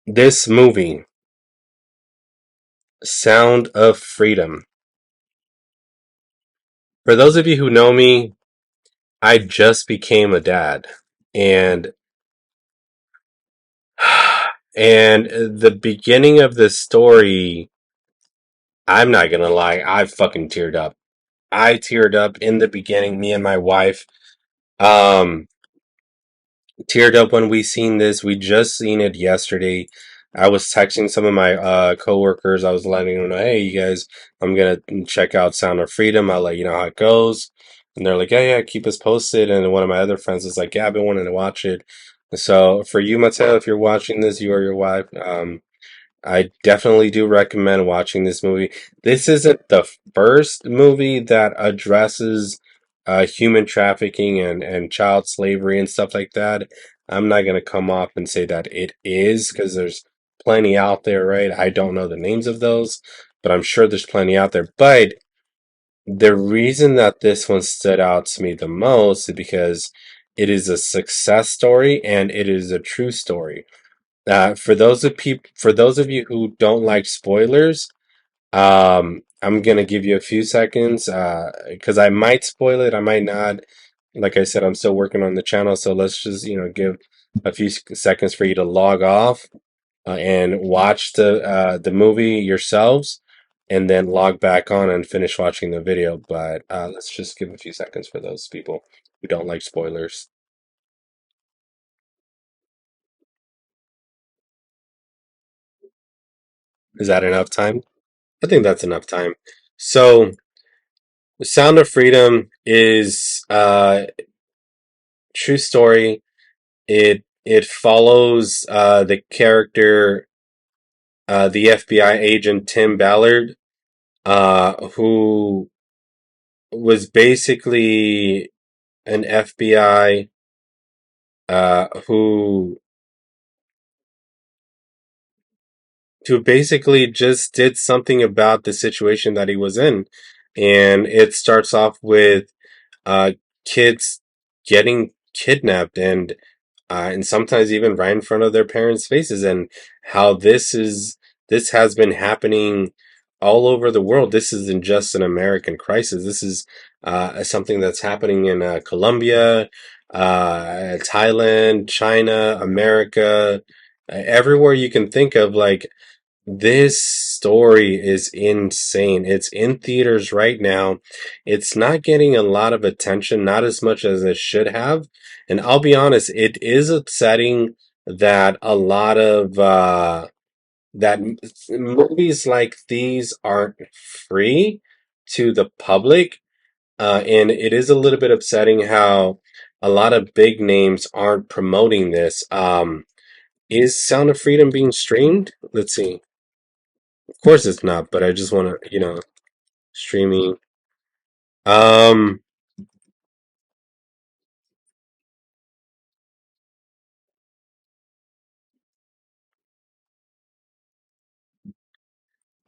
This movie, Sound of Freedom. For those of you who know me, I just became a dad. And and the beginning of the story, I'm not gonna lie, I fucking teared up. I teared up in the beginning, me and my wife. Um Teared up when we seen this. We just seen it yesterday. I was texting some of my coworkers. I was letting them know, hey, you guys, I'm gonna check out Sound of Freedom. I'll let you know how it goes. And they're like, yeah, yeah, keep us posted. And one of my other friends is like, yeah, I've been wanting to watch it. So for you, Mateo, if you're watching this, you or your wife, I definitely do recommend watching this movie. This isn't the first movie that addresses human trafficking and child slavery and stuff like that. I'm not going to come off and say that it is because there's plenty out there, right? I don't know the names of those, but I'm sure there's plenty out there. But the reason that this one stood out to me the most is because it is a success story and it is a true story. For those of you who don't like spoilers, I'm gonna give you a few seconds, because I might spoil it, I might not. Like I said, I'm still working on the channel, so let's just give a few seconds for you to log off and watch the movie yourselves, and then log back on and finish watching the video. But let's just give a few seconds for those people who don't like spoilers. Is that enough time? I think that's enough time. So. The Sound of Freedom is true story. It follows the character, the FBI agent Tim Ballard, who was basically an FBI who basically just did something about the situation that he was in, and it starts off with uh, kids getting kidnapped and sometimes even right in front of their parents' faces, and how this has been happening all over the world. This isn't just an American crisis. This is something that's happening in Colombia, Thailand, China, America, everywhere you can think of. Like, this story is insane. It's in theaters right now. It's not getting a lot of attention, not as much as it should have. And I'll be honest, it is upsetting that a lot of that movies like these aren't free to the public. And it is a little bit upsetting how a lot of big names aren't promoting this. Is Sound of Freedom being streamed? Let's see. Of course it's not, but I just want to, streaming. Um,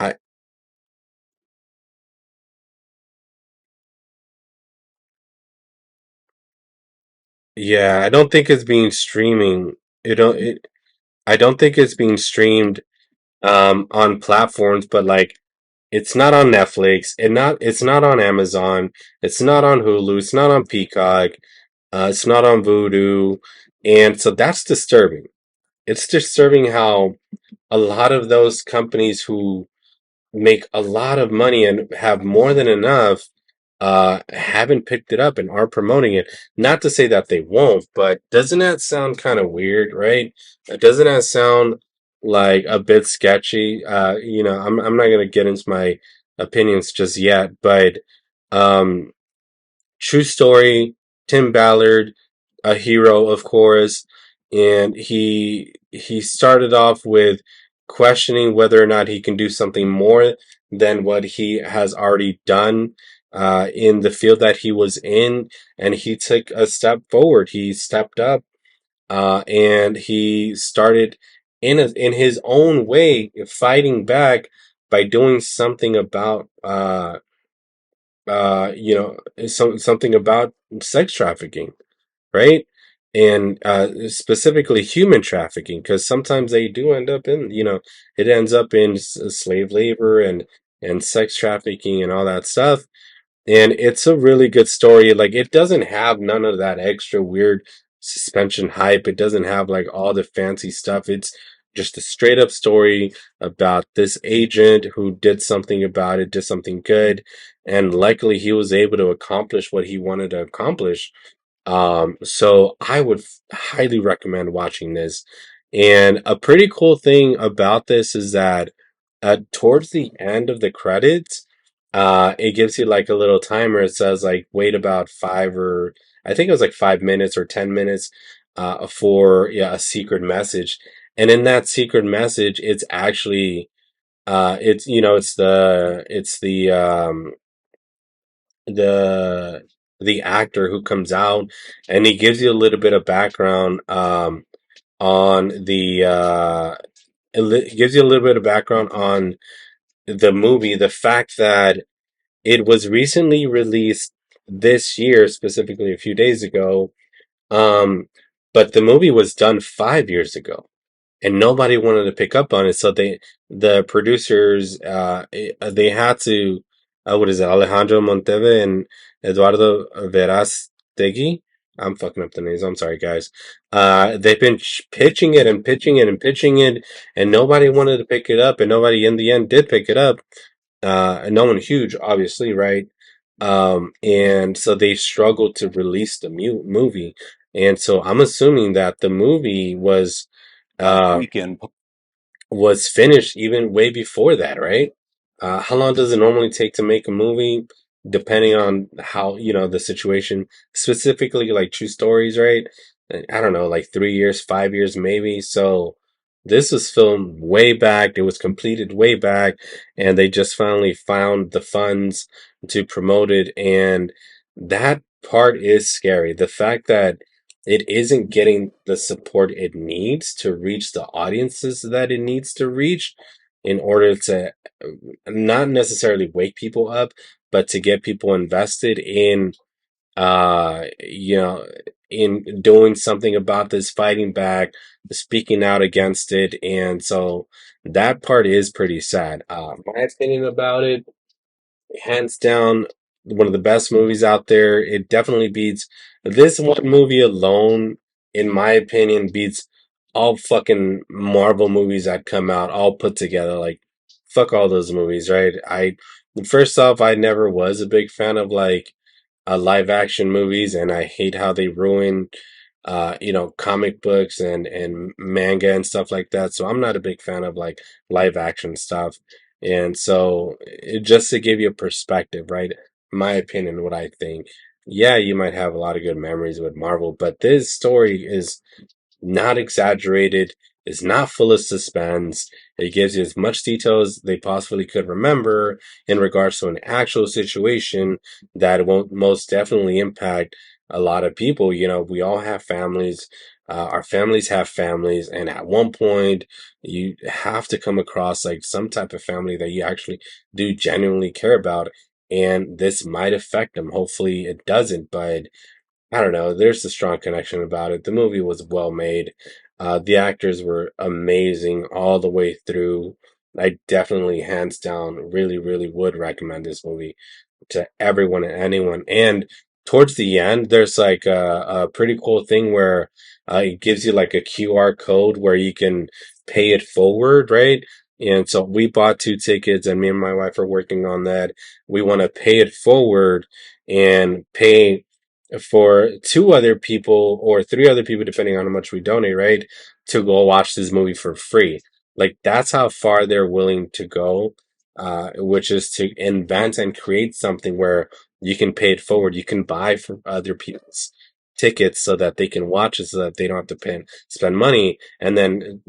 I yeah, I don't think it's being streaming. It don't. I don't think it's being streamed on platforms, but like it's not on Netflix. It's not on Amazon. It's not on Hulu. It's not on Peacock. It's not on Vudu, and so that's disturbing. It's disturbing how a lot of those companies who make a lot of money and have more than enough haven't picked it up and are promoting it. Not to say that they won't, but doesn't that sound kind of weird, right? Doesn't that sound like a bit sketchy? I'm not gonna get into my opinions just yet, but um, true story, Tim Ballard, a hero, of course, and he started off with questioning whether or not he can do something more than what he has already done in the field that he was in, and he took a step forward. He stepped up, and he started in his own way fighting back by doing something about something about sex trafficking, right? and specifically human trafficking, because sometimes they do end up in, it ends up in slave labor and sex trafficking and all that stuff. And it's a really good story. Like, it doesn't have none of that extra weird suspension hype. It doesn't have like all the fancy stuff. It's just a straight up story about this agent who did something about it, did something good, and likely he was able to accomplish what he wanted to accomplish. So I would highly recommend watching this. And a pretty cool thing about this is that towards the end of the credits, it gives you like a little timer. It says like wait about I think it was like 5 minutes or 10 minutes, for yeah, a secret message. And in that secret message, it's actually it's the the actor who comes out, and he gives you a little bit of background on it gives you a little bit of background on the movie, the fact that it was recently released this year, specifically a few days ago, um but the movie was done 5 years ago and nobody wanted to pick up on it. So the producers, they had to, what is it, Alejandro Monteve and Eduardo Verástegui. I'm fucking up the names. I'm sorry, guys. They've been pitching it and pitching it and pitching it, and nobody wanted to pick it up, and nobody in the end did pick it up. And no one huge, obviously, right? And so they struggled to release the movie, and so I'm assuming that the movie uh, weekend. was finished even way before that, right? How long does it normally take to make a movie, depending on how, the situation, specifically like true stories, right? I don't know, like 3 years, 5 years, maybe. So this was filmed way back. It was completed way back, and they just finally found the funds to promote it. And that part is scary. The fact that it isn't getting the support it needs to reach the audiences that it needs to reach in order to not necessarily wake people up, but to get people invested in, uh, you know, in doing something about this, fighting back, speaking out against it. And so that part is pretty sad. My opinion about it, hands down, one of the best movies out there. It definitely beats this one movie alone, in my opinion, beats all fucking Marvel movies that come out all put together. Like, fuck all those movies, right? First off, I never was a big fan of like live action movies, and I hate how they ruin comic books and manga and stuff like that. So I'm not a big fan of like live action stuff. And so just to give you a perspective, right? My opinion, what I think. Yeah, you might have a lot of good memories with Marvel, but this story is not exaggerated, is not full of suspense. It gives you as much detail as they possibly could remember in regards to an actual situation that won't most definitely impact a lot of people. We all have families. Our families have families, and at one point, you have to come across like some type of family that you actually do genuinely care about, and this might affect them. Hopefully, it doesn't, but I don't know. There's a strong connection about it. The movie was well made. The actors were amazing all the way through. I definitely, hands down, really, really would recommend this movie to everyone and anyone. And towards the end, there's like a pretty cool thing where it gives you like a QR code where you can pay it forward, right? And so we bought 2 tickets, and me and my wife are working on that. We want to pay it forward and pay for 2 other people or 3 other people, depending on how much we donate, right? To go watch this movie for free. Like, that's how far they're willing to go, which is to invent and create something where you can pay it forward. You can buy for other people's tickets so that they can watch it, so that they don't have to spend money, and then,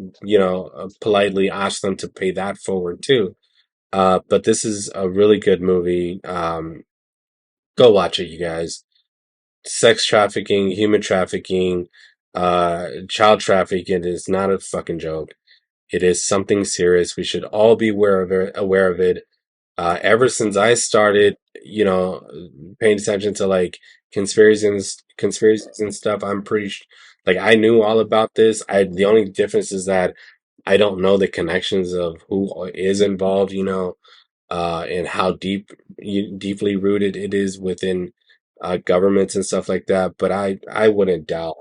politely ask them to pay that forward too. But this is a really good movie. Go watch it, you guys. Sex trafficking, human trafficking, child trafficking is not a fucking joke. It is something serious. We should all be aware of it. Ever since I started, paying attention to like conspiracies and stuff, I'm pretty Like I knew all about this. The only difference is that I don't know the connections of who is involved, and how deeply rooted it is within governments and stuff like that. But I wouldn't doubt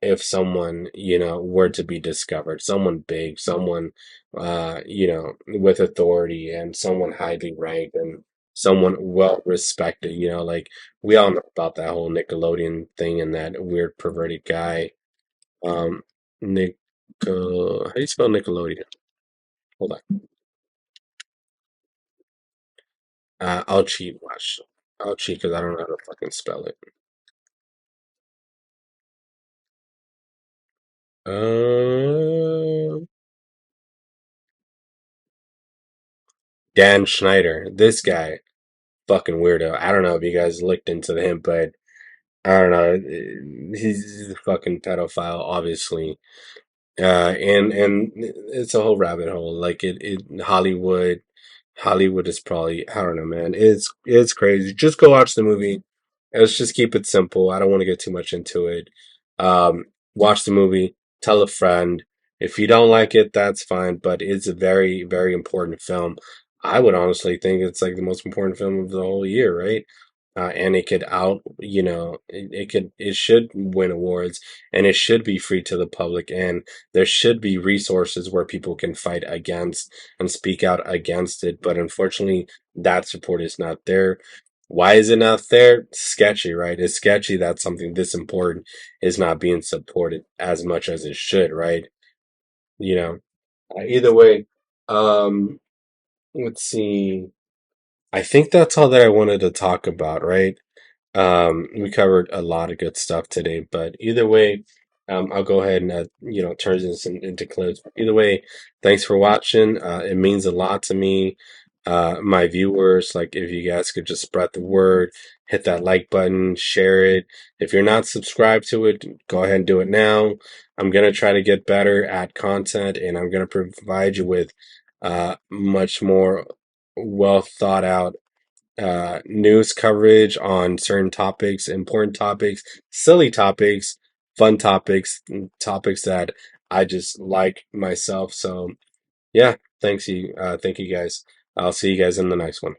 if someone, were to be discovered, someone big, someone, with authority and someone highly ranked and someone well respected, like we all know about that whole Nickelodeon thing and that weird perverted guy. Nick, how do you spell Nickelodeon? Hold on. I'll cheat. Watch. I'll cheat because I don't know how to fucking spell it. Uh, Dan Schneider. This guy, fucking weirdo. I don't know if you guys looked into him, but I don't know. He's a fucking pedophile, obviously. And it's a whole rabbit hole. Like it Hollywood is probably, I don't know, man. It's crazy. Just go watch the movie. Let's just keep it simple. I don't want to get too much into it. Watch the movie, tell a friend. If you don't like it, that's fine, but it's a very, very important film. I would honestly think it's like the most important film of the whole year, right? And it could it should win awards and it should be free to the public. And there should be resources where people can fight against and speak out against it. But unfortunately, that support is not there. Why is it not there? Sketchy, right? It's sketchy that something this important is not being supported as much as it should, right? You know, either way, um, let's see. I think that's all that I wanted to talk about, right? We covered a lot of good stuff today, but either way, I'll go ahead and turn this into clips. Either way, thanks for watching. It means a lot to me. My viewers, like if you guys could just spread the word, hit that like button, share it. If you're not subscribed to it, go ahead and do it now. I'm gonna try to get better at content, and I'm gonna provide you with much more well thought out news coverage on certain topics, important topics, silly topics, fun topics, topics that I just like myself. So yeah, thank you guys. I'll see you guys in the next one.